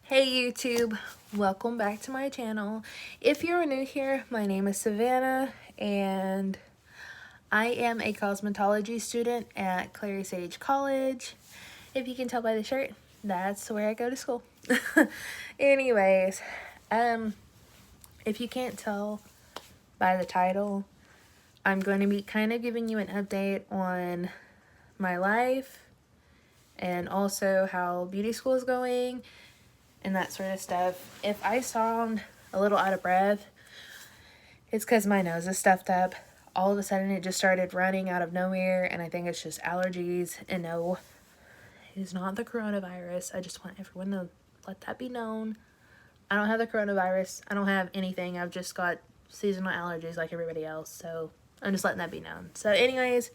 Hey YouTube, welcome back to my channel. If you're new here, my name is Savannah and I am a cosmetology student at Clary Sage College. If you can tell by the shirt, that's where I go to school. Anyways, if you can't tell by the title, I'm going to be kind of giving you an update on my life and also how beauty school is going and that sort of stuff. If I sound a little out of breath, it's because my nose is stuffed up. All of a sudden it just started running out of nowhere, and I think it's just allergies. And no, it is not the coronavirus. I just want everyone to let that be known. I don't have the coronavirus. I don't have anything. I've just got seasonal allergies like everybody else. So I'm just letting that be known. So anyways,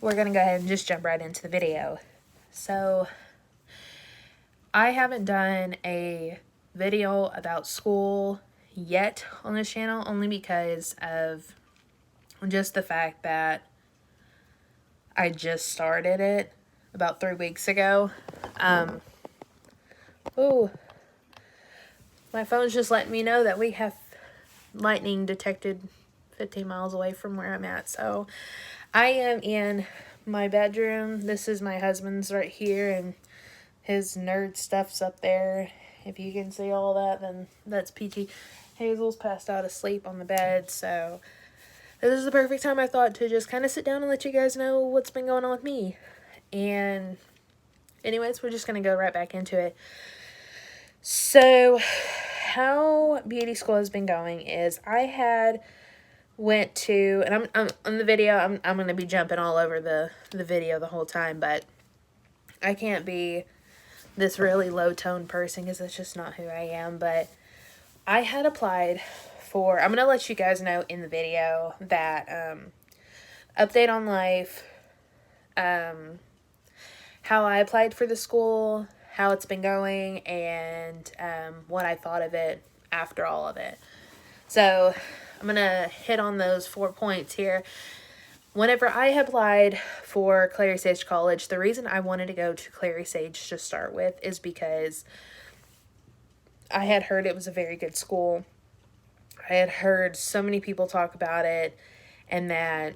we're going to go ahead and just jump right into the video. So I haven't done a video about school yet on this channel, only because of just the fact that I just started it about 3 weeks ago. Oh, my phone's just letting me know that we have lightning detected 15 miles away from where I'm at. So I am in my bedroom. This is my husband's right here, and his nerd stuff's up there. If you can see all that, then that's PT. Hazel's passed out asleep on the bed, so this is the perfect time I thought to just kind of sit down and let you guys know what's been going on with me. And anyways, we're just going to go right back into it. So how beauty school has been going is I went to, and I'm on the video, I'm going to be jumping all over the video the whole time, but I can't be this really low-tone person because that's just not who I am. But I had applied for, I'm going to let you guys know in the video that update on life, how I applied for the school, how it's been going, and what I thought of it after all of it. So I'm going to hit on those 4 points here. Whenever I applied for Clary Sage College, the reason I wanted to go to Clary Sage to start with is because I had heard it was a very good school. I had heard so many people talk about it, and that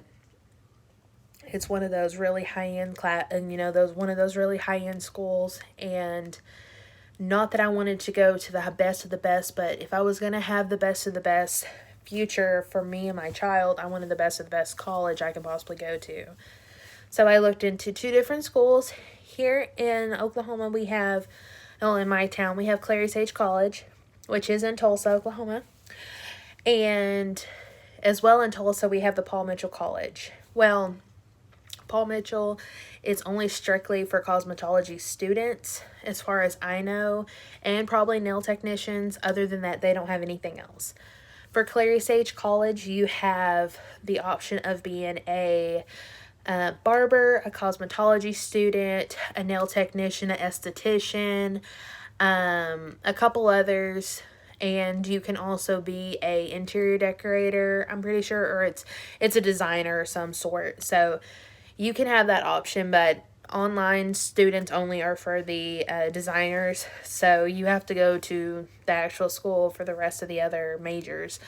it's one of those really high-end one of those really high-end schools. And not that I wanted to go to the best of the best, but if I was going to have the best of the best future for me and my child, I wanted the best of the best college I could possibly go to. So I looked into 2 different schools. Here in Oklahoma, in my town, we have Clary Sage College, which is in Tulsa, Oklahoma. And as well in Tulsa, we have the Paul Mitchell College. Well, Paul Mitchell is only strictly for cosmetology students, as far as I know, and probably nail technicians. Other than that, they don't have anything else. For Clary Sage College, you have the option of being a barber, a cosmetology student, a nail technician, an esthetician, a couple others, and you can also be a interior decorator, I'm pretty sure, or it's a designer of some sort. So you can have that option, but online students only are for the designers, so you have to go to the actual school for the rest of the other majors.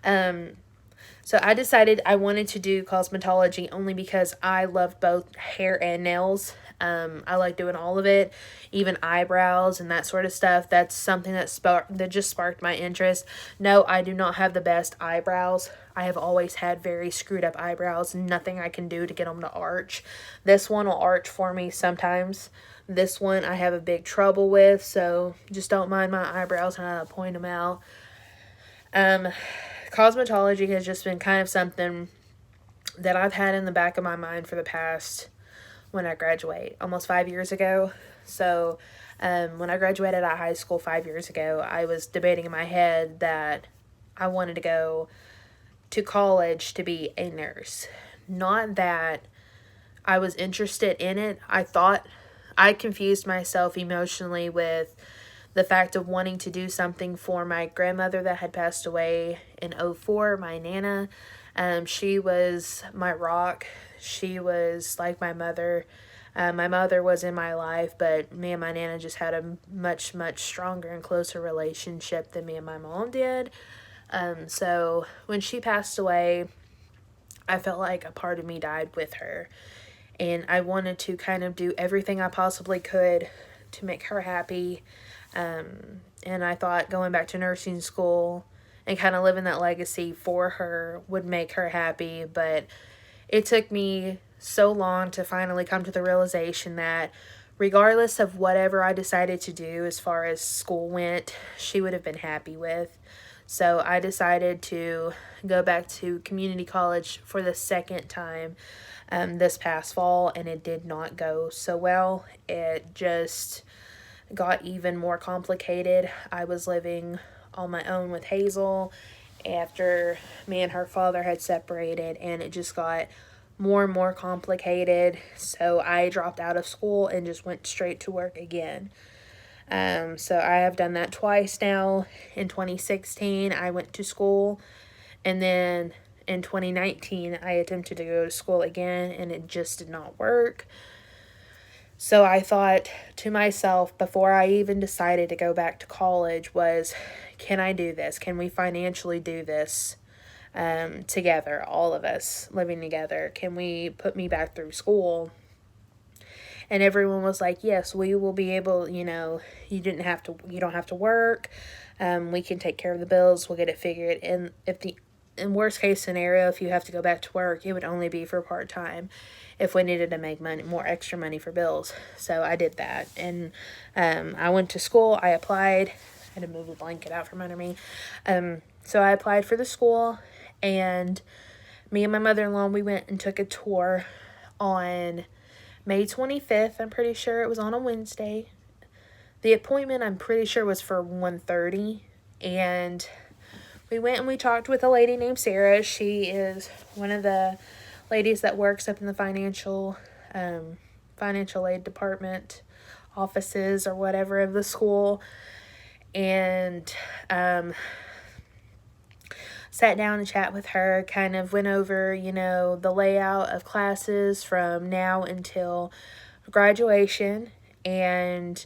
So I decided I wanted to do cosmetology only because I love both hair and nails. I like doing all of it, even eyebrows and that sort of stuff. That's something that just sparked my interest. No, I do not have the best eyebrows. I have always had very screwed up eyebrows. Nothing I can do to get them to arch. This one will arch for me sometimes. This one I have a big trouble with, so just don't mind my eyebrows and I point them out. Cosmetology has just been kind of something that I've had in the back of my mind for the past, when I graduate, almost 5 years ago. So when I graduated out of high school 5 years ago, I was debating in my head that I wanted to go to college to be a nurse. Not that I was interested in it. I confused myself emotionally with the fact of wanting to do something for my grandmother that had passed away in 2004, my Nana. She was my rock. She was like my mother. My mother was in my life, but me and my Nana just had a much, much stronger and closer relationship than me and my mom did. So when she passed away, I felt like a part of me died with her. And I wanted to kind of do everything I possibly could to make her happy. And I thought going back to nursing school and kind of living that legacy for her would make her happy. But it took me so long to finally come to the realization that regardless of whatever I decided to do as far as school went, she would have been happy with. So I decided to go back to community college for the second time this past fall, and it did not go so well. It just got even more complicated. I was living on my own with Hazel after me and her father had separated, and it just got more and more complicated. So I dropped out of school and just went straight to work again. So I have done that twice now. In 2016, I went to school, and then in 2019, I attempted to go to school again, and it just did not work. So I thought to myself, before I even decided to go back to college, was, can I do this? Can we financially do this together, all of us living together? Can we put me back through school? And everyone was like, yes, we will be able, you don't have to work. We can take care of the bills. We'll get it figured. And in worst case scenario, if you have to go back to work, it would only be for part-time if we needed to make more extra money for bills. So I did that. And I went to school. I applied. I had to move a blanket out from under me. So I applied for the school, and me and my mother-in-law, we went and took a tour on May 25th, I'm pretty sure it was on a Wednesday. The appointment, I'm pretty sure, was for 1:30. And we went and we talked with a lady named Sarah. She is one of the ladies that works up in the financial aid department offices or whatever of the school. And sat down and chat with her, kind of went over, the layout of classes from now until graduation. And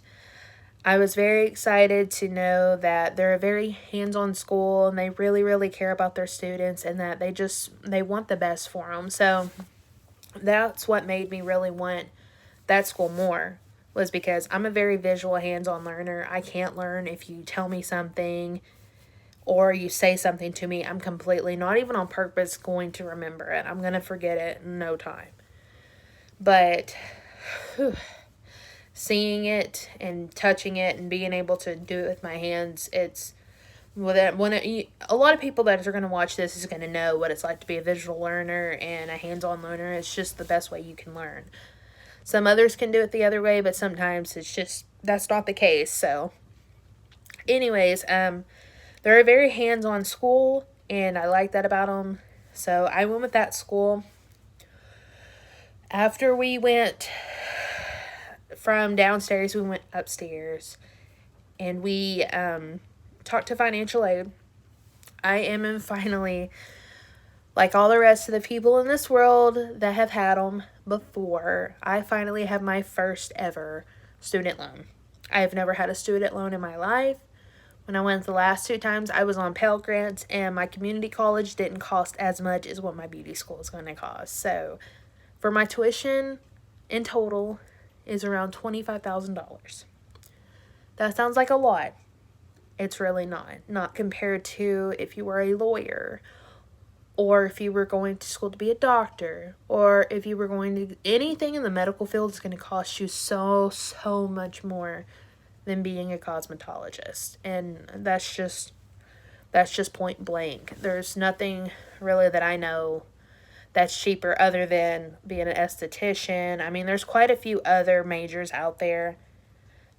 I was very excited to know that they're a very hands-on school, and they really, really care about their students, and that they want the best for them. So that's what made me really want that school more, was because I'm a very visual, hands-on learner. I can't learn if you tell me something or you say something to me. I'm completely, not even on purpose, going to remember it. I'm going to forget it in no time. But seeing it and touching it and being able to do it with my hands, it's a lot of people that are going to watch this is going to know what it's like to be a visual learner and a hands-on learner. It's just the best way you can learn. Some others can do it the other way, but sometimes that's not the case. So anyways, they're a very hands-on school, and I like that about them. So I went with that school. After we went from downstairs, we went upstairs, and we talked to financial aid. I am finally, like all the rest of the people in this world that have had them before, I finally have my first ever student loan. I have never had a student loan in my life. When I went the last 2 times, I was on Pell Grants, and my community college didn't cost as much as what my beauty school is going to cost. So for my tuition in total is around $25,000. That sounds like a lot. It's really not. Not compared to if you were a lawyer, or if you were going to school to be a doctor, or if you were going to anything in the medical field is going to cost you so much more than being a cosmetologist. And that's just point blank. There's nothing really that I know that's cheaper other than being an esthetician. I mean, there's quite a few other majors out there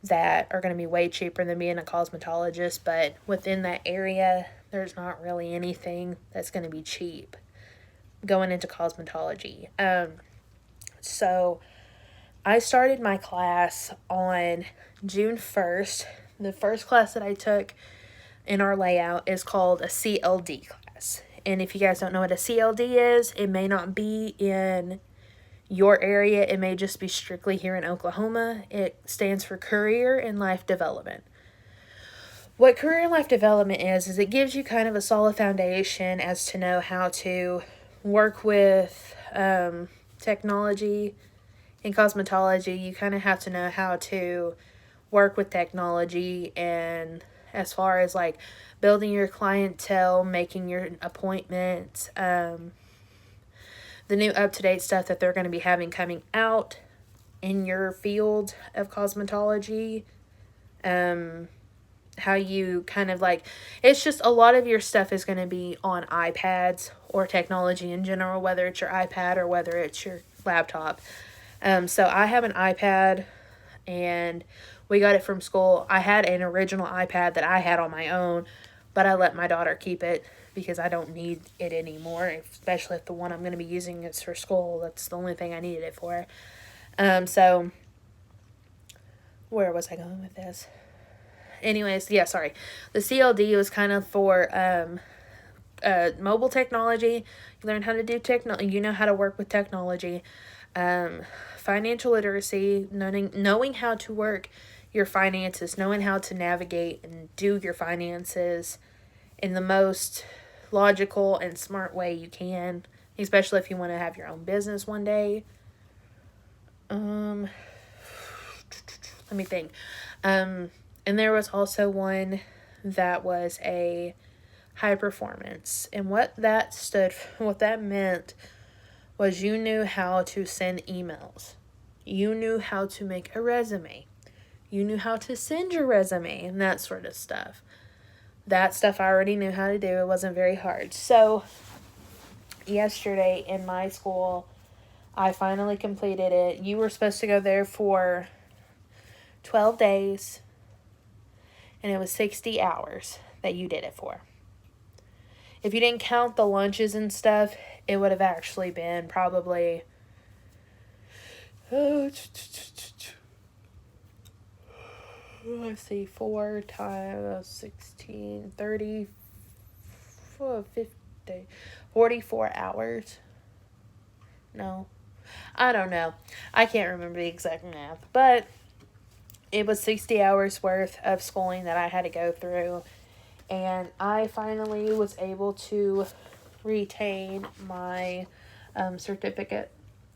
that are going to be way cheaper than being a cosmetologist, but within that area, there's not really anything that's going to be cheap going into cosmetology. So I started my class on June 1st. The first class that I took in our layout is called a CLD class. And if you guys don't know what a CLD is, it may not be in your area, it may just be strictly here in Oklahoma. It stands for Career and Life Development. What Career and Life Development is it gives you kind of a solid foundation as to know how to work with technology. In cosmetology, you kind of have to know how to work with technology, and as far as like building your clientele, making your appointments, the new up-to-date stuff that they're going to be having coming out in your field of cosmetology, how you kind of like, it's just a lot of your stuff is going to be on iPads or technology in general, whether it's your iPad or whether it's your laptop. So I have an iPad, and we got it from school. I had an original iPad that I had on my own, but I let my daughter keep it because I don't need it anymore, especially if the one I'm going to be using is for school. That's the only thing I needed it for. So where was I going with this? Anyways, yeah, sorry. The CLD was kind of for mobile technology. You learn how to do you know how to work with technology. Financial literacy, knowing how to work your finances, knowing how to navigate and do your finances in the most logical and smart way you can, especially if you want to have your own business one day. Let me think. And there was also one that was a high performance, and what that meant was you knew how to send emails. You knew how to make a resume. You knew how to send your resume and that sort of stuff. That stuff I already knew how to do. It wasn't very hard. So yesterday in my school, I finally completed it. You were supposed to go there for 12 days, and it was 60 hours that you did it for. If you didn't count the lunches and stuff, it would have actually been probably, let's see, 4 times 16, 30, 50, 44 hours. No, I don't know. I can't remember the exact math, but it was 60 hours worth of schooling that I had to go through. And I finally was able to retain my certificate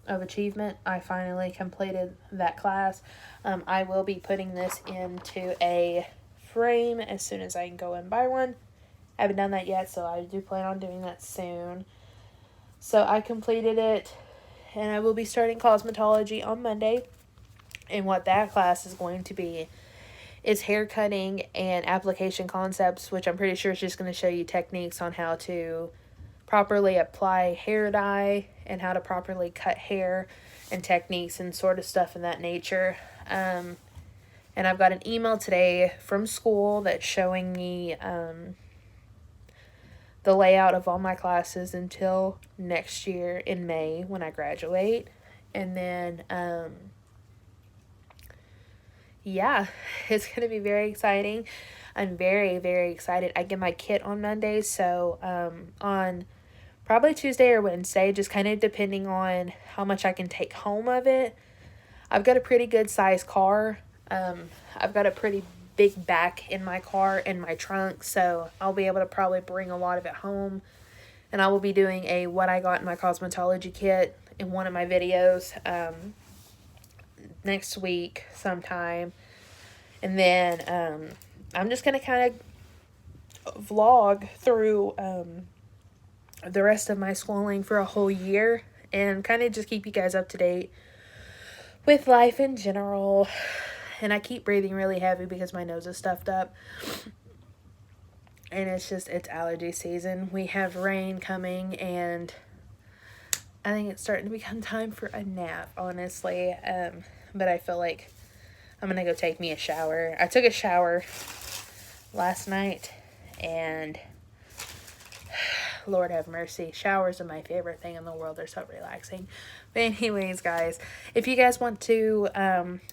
of achievement. I finally completed that class. I will be putting this into a frame as soon as I can go and buy one. I haven't done that yet, so I do plan on doing that soon. So I completed it, and I will be starting cosmetology on Monday. And what that class is going to be is hair cutting and application concepts, which I'm pretty sure is just going to show you techniques on how to properly apply hair dye and how to properly cut hair and techniques and sort of stuff in that nature. And I've got an email today from school that's showing me the layout of all my classes until next year in May when I graduate. And then yeah, it's going to be very exciting. I'm very, very excited. I get my kit on Monday, so on probably Tuesday or Wednesday, just kind of depending on how much I can take home of it. I've got a pretty good size car. I've got a pretty big back in my car in my trunk, so I'll be able to probably bring a lot of it home. And I will be doing a what I got in my cosmetology kit in one of my videos next week sometime. And then I'm just going to kind of vlog through the rest of my schooling for a whole year and kind of just keep you guys up to date with life in general. And I keep breathing really heavy because my nose is stuffed up. And it's allergy season. We have rain coming, and I think it's starting to become time for a nap, honestly. But I feel like I'm going to go take me a shower. I took a shower last night, and Lord have mercy, showers are my favorite thing in the world. They're so relaxing. But anyways, guys, if you guys want to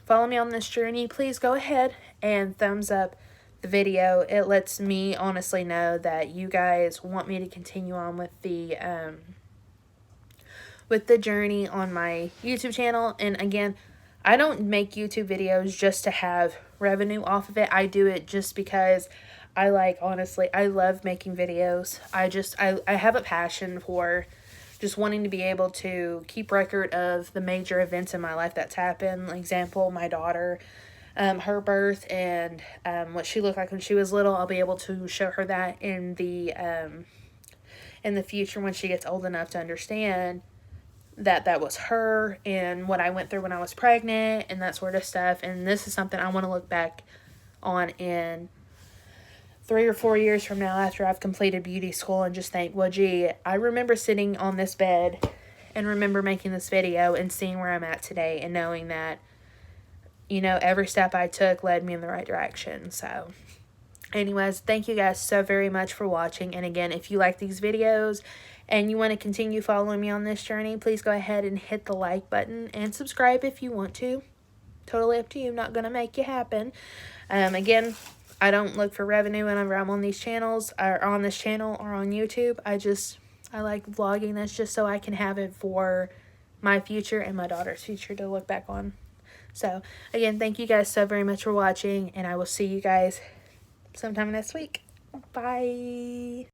follow me on this journey, please go ahead and thumbs up the video. It lets me honestly know that you guys want me to continue on with the with the journey on my YouTube channel. And again, I don't make YouTube videos just to have revenue off of it. I do it just because I like, honestly, I love making videos. I have a passion for just wanting to be able to keep record of the major events in my life that's happened. Example, my daughter, her birth, and what she looked like when she was little. I'll be able to show her that in the future when she gets old enough to understand that that was her and what I went through when I was pregnant and that sort of stuff. And this is something I want to look back on in 3 or 4 years from now after I've completed beauty school and just think, well, gee, I remember sitting on this bed and remember making this video and seeing where I'm at today and knowing that, you know, every step I took led me in the right direction. So anyways, thank you guys so very much for watching. And again, if you like these videos and you want to continue following me on this journey, please go ahead and hit the like button and subscribe if you want to. Totally up to you. Not going to make you happen. Again, I don't look for revenue whenever I'm on these channels or on this channel or on YouTube. I like vlogging. That's just so I can have it for my future and my daughter's future to look back on. So again, thank you guys so very much for watching, and I will see you guys sometime next week. Bye.